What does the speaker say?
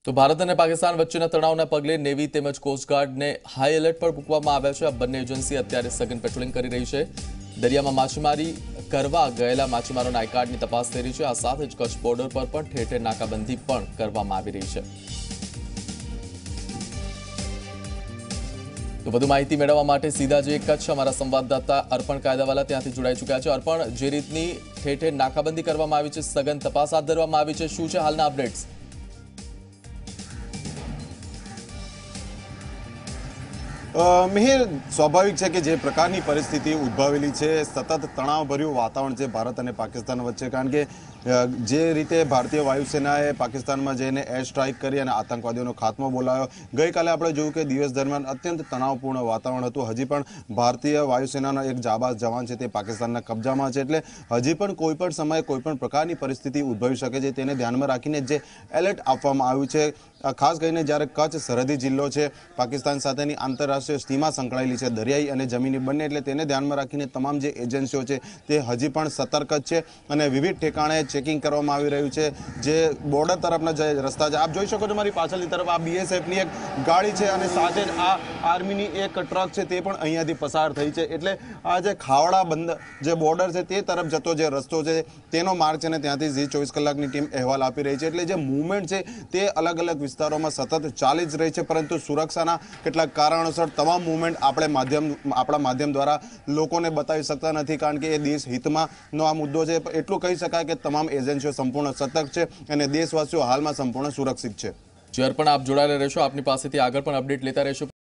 તો ભારત અને પાકિસ્તાન વચ્ચેના તણાવના પગલે નેવી તેમજ કોસ્ટગાર્ડને હાઈ એલર્ટ પર મૂકવામાં આવ્યા છે। આ બંને એજન્સી અત્યારે સઘન પેટ્રોલિંગ કરી રહી છે। દરિયામાં માછીમારી કરવા ગયેલા માછીમારોના આઈ કાર્ડની તપાસ થઈ રહી છે। આ સાથે જ કચ્છ બોર્ડર પર પણ ઠેર ઠેર નાકાબંધી પણ કરવામાં આવી રહી છે। તો વધુ માહિતી મેળવવા માટે સીધા જે કચ્છ અમારા સંવાદદાતા અર્પણ કાયદાવાલા ત્યાંથી જોડાઈ ચૂક્યા છે। અર્પણ, જે રીતની ઠેર ઠેર નાકાબંધી કરવામાં આવી છે, સઘન તપાસ હાથ ધરવામાં આવી છે, શું છે હાલના અપડેટ્સ? મિહિર, સ્વાભાવિક છે કે જે પ્રકારની પરિસ્થિતિ ઉદ્ભવેલી છે, સતત તણાવભર્યું વાતાવરણ છે ભારત અને પાકિસ્તાન વચ્ચે। કારણ કે જે રીતે ભારતીય વાયુસેનાએ પાકિસ્તાનમાં જઈને એર સ્ટ્રાઇક કરી અને આતંકવાદીઓનો ખાત્મો બોલાવ્યો, ગઈકાલે આપણે જોયું કે દિવસ દરમિયાન અત્યંત તણાવપૂર્ણ વાતાવરણ હતું। હજી પણ ભારતીય વાયુસેનાનો એક જાબાઝ જવાન છે તે પાકિસ્તાનના કબજામાં છે, એટલે હજી પણ કોઈ પણ સમયે કોઈ પણ પ્રકારની પરિસ્થિતિ ઉદ્ભવી શકે છે। તેને ધ્યાનમાં રાખીને જે એલર્ટ આપવામાં આવ્યું છે, ખાસ કરીને જ્યારે કચ્છ સરહદી જિલ્લો છે, પાકિસ્તાન સાથેની આંતરરાષ્ટ્રીય સીમા સંકળાયેલી છે, દરિયાઈ અને જમીની બંને, એટલે તેને ધ્યાનમાં રાખીને તમામ જે એજન્સીઓ છે તે હજી પણ સતર્ક જ છે અને વિવિધ ઠેકાણે ચેકિંગ કરવામાં આવી રહ્યું છે। જે બોર્ડર તરફના જે રસ્તા છે, આપ જોઈ શકો છો મારી પાછળની તરફ આ બીએસએફની એક ગાડી છે અને સાથે જ આ આર્મીની એક ટ્રક છે તે પણ અહીંયાથી પસાર થઈ છે। એટલે આ જે ખાવડા બંદર જે બોર્ડર છે તે તરફ જતો જે રસ્તો છે તેનો માર્ગ છે ને ત્યાંથી ઝી 24 કલાકની ટીમ અહેવાલ આપી રહી છે। એટલે જે મૂવમેન્ટ છે તે અલગ અલગ વિસ્તારોમાં સતત ચાલી જ રહી છે, પરંતુ સુરક્ષાના કેટલાક કારણોસર તમામ મૂવમેન્ટ આપણા માધ્યમ દ્વારા લોકોને બતાવી શકતા નથી, કારણ કે એ દેશ હિતમાંનો આ મુદ્દો છે। એટલું કહી શકાય કે તમામ એજન્સીઓ સંપૂર્ણ સતર્ક છે અને દેશવાસીઓ હાલમાં સંપૂર્ણ સુરક્ષિત છે। જે અર્પણ, આપ જોડાયેલા રહેશો, આપની પાસેથી આગળ પણ અપડેટ લેતા રહેશો।